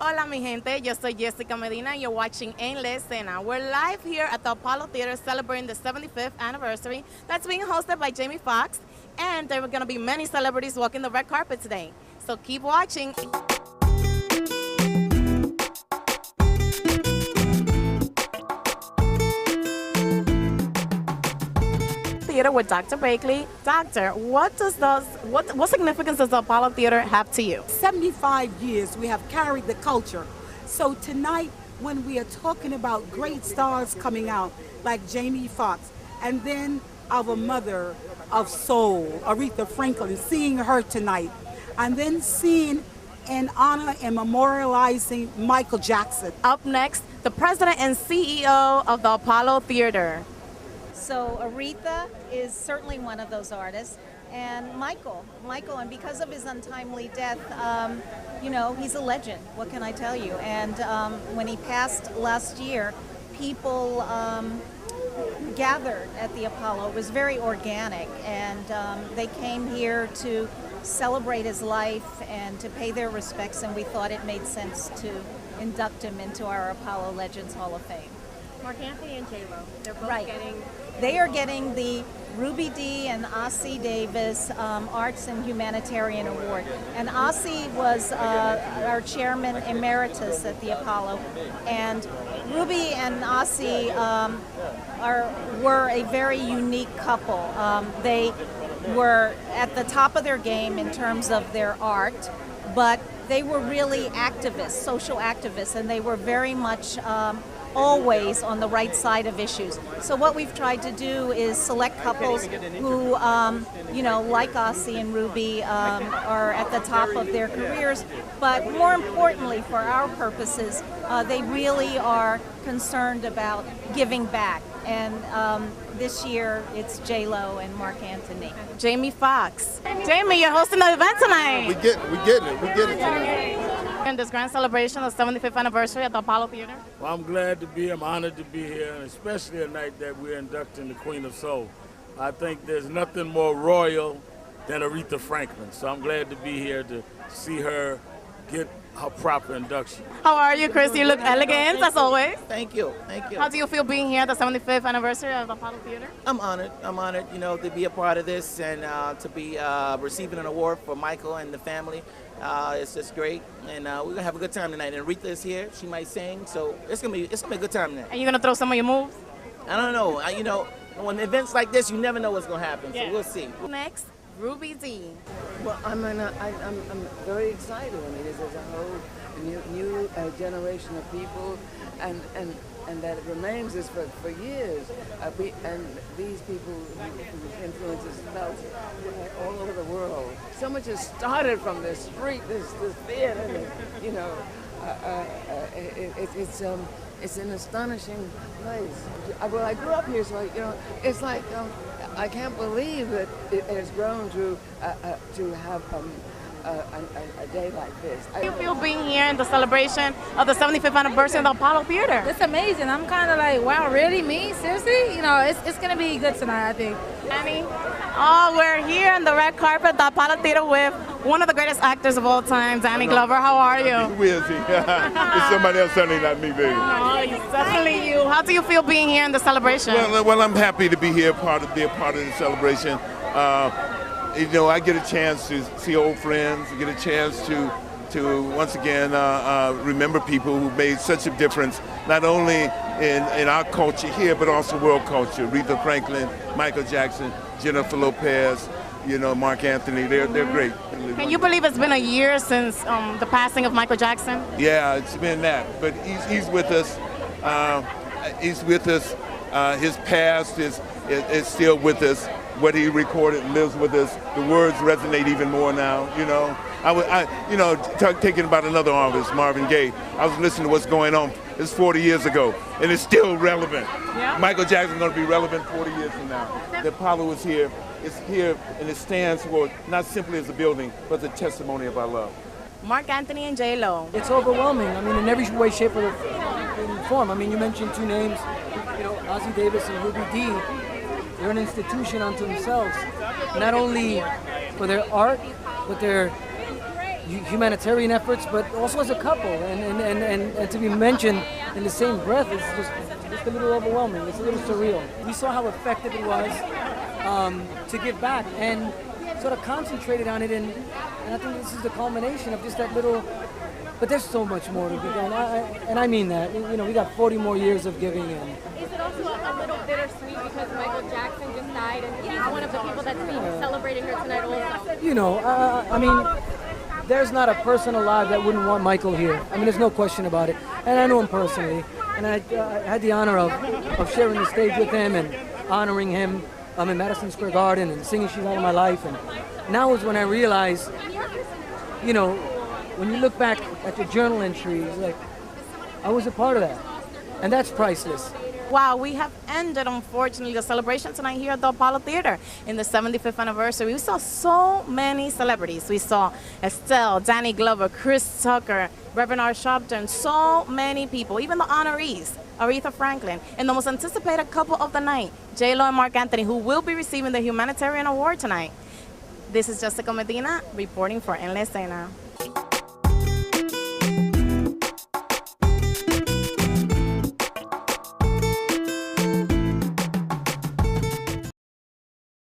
Hola mi gente, yo soy Jessica Medina. You're watching En La Escena. We're live here at the Apollo Theater celebrating the 75th anniversary that's being hosted by Jamie Foxx. And there are going to be many celebrities walking the red carpet today. So keep watching. Theater with Dr. Bakley. Doctor, what significance does the Apollo Theater have to you? 75 years we have carried the culture. So tonight, when we are talking about great stars coming out like Jamie Foxx, and then our mother of soul, Aretha Franklin, seeing her tonight, and then seeing in honor and memorializing Michael Jackson. Up next, the president and CEO of the Apollo Theater. So Aretha is certainly one of those artists, and Michael, and because of his untimely death, he's a legend. What can I tell you? And when he passed last year, people gathered at the Apollo. It was very organic, and they came here to celebrate his life and to pay their respects, and we thought it made sense to induct him into our Apollo Legends Hall of Fame. Mark Anthony and J-Lo, they're both getting... They are getting the Ruby Dee and Ossie Davis Arts and Humanitarian Award. And Ossie was our chairman emeritus at the Apollo. And Ruby and Ossie were a very unique couple. They were at the top of their game in terms of their art, but they were really activists, social activists, and they were very much always on the right side of issues. So what we've tried to do is select couples who, like Ossie and Ruby, are at the top of their careers, but more importantly for our purposes, they really are concerned about giving back. And this year it's J-Lo and Mark Anthony. Jamie Foxx. Jamie, you're hosting the event tonight. We getting it tonight. In this grand celebration of the 75th anniversary at the Apollo Theater? Well, I'm glad to be here. I'm honored to be here, and especially a night that we're inducting the Queen of Soul. I think there's nothing more royal than Aretha Franklin, so I'm glad to be here to see her get her proper induction. How are you, Chris? You look elegant, as always. Thank you. How do you feel being here at the 75th anniversary of the Apollo Theater? I'm honored, to be a part of this and to be receiving an award for Michael and the family. It's just great, and we're gonna have a good time tonight. And Aretha is here; she might sing, so it's gonna be a good time tonight. And you're gonna throw some of your moves? I don't know. When events like this, you never know what's gonna happen. So we'll see. Next, Ruby Dee. Well, I'm very excited. I mean, there's a whole new generation of people, and that it remains this for years. And these people whose influences felt all over the world. So much has started from this street, this theater. It's an astonishing place. Well, I grew up here, so it's like I can't believe that it has grown to have a day like this. How do you feel being here in the celebration of the 75th anniversary of the Apollo Theater? It's amazing. I'm kind of like, wow, really? Me? Seriously? It's going to be good tonight, I think. Annie? Oh, we're here on the red carpet at the Apollo Theater with one of the greatest actors of all time, Danny Glover. How are you? Who is he? It's somebody else, certainly not me, baby. Oh, it's definitely you. How do you feel being here in the celebration? Well, I'm happy to be here, be a part of the celebration. I get a chance to see old friends, get a chance to once again remember people who made such a difference, not only in our culture here, but also world culture. Aretha Franklin, Michael Jackson, Jennifer Lopez, Mark Anthony. They're great. Can you believe it's been a year since the passing of Michael Jackson? Yeah, it's been that, but he's with us. He's with us. His past is still with us. What he recorded lives with us. The words resonate even more now. Taking about another artist, Marvin Gaye. I was listening to what's going on. It's 40 years ago, and it's still relevant. Yeah. Michael Jackson's going to be relevant 40 years from now. The Apollo is here. It's here, and it stands for not simply as a building, but the testimony of our love. Mark Anthony and J-Lo. It's overwhelming. I mean, in every way, shape, or form. I mean, you mentioned two names, Ossie Davis and Ruby Dee. They're an institution unto themselves, not only for their art, but their humanitarian efforts, but also as a couple, and to be mentioned in the same breath is just a little overwhelming. It's a little surreal. We saw how effective it was to give back, and sort of concentrated on it, and I think this is the culmination of just that little. But there's so much more to be done, and I mean that. You know, we got 40 more years of giving in. Is it also a little bittersweet because Michael Jackson just died, and he's one of the people that's being celebrated here tonight also? You know, I mean, there's not a person alive that wouldn't want Michael here. I mean, there's no question about it. And I know him personally, and I had the honor of sharing the stage with him and honoring him in Madison Square Garden and singing "She's All of My Life." And now is when I realized, you know, when you look back at your journal entries, like, I was a part of that. And that's priceless. Wow, we have ended, unfortunately, the celebration tonight here at the Apollo Theater in the 75th anniversary. We saw so many celebrities. We saw Estelle, Danny Glover, Chris Tucker, Reverend R. Sharpton, so many people, even the honorees, Aretha Franklin, and the most anticipated couple of the night, J-Lo and Mark Anthony, who will be receiving the Humanitarian Award tonight. This is Jessica Medina reporting for En La Escena.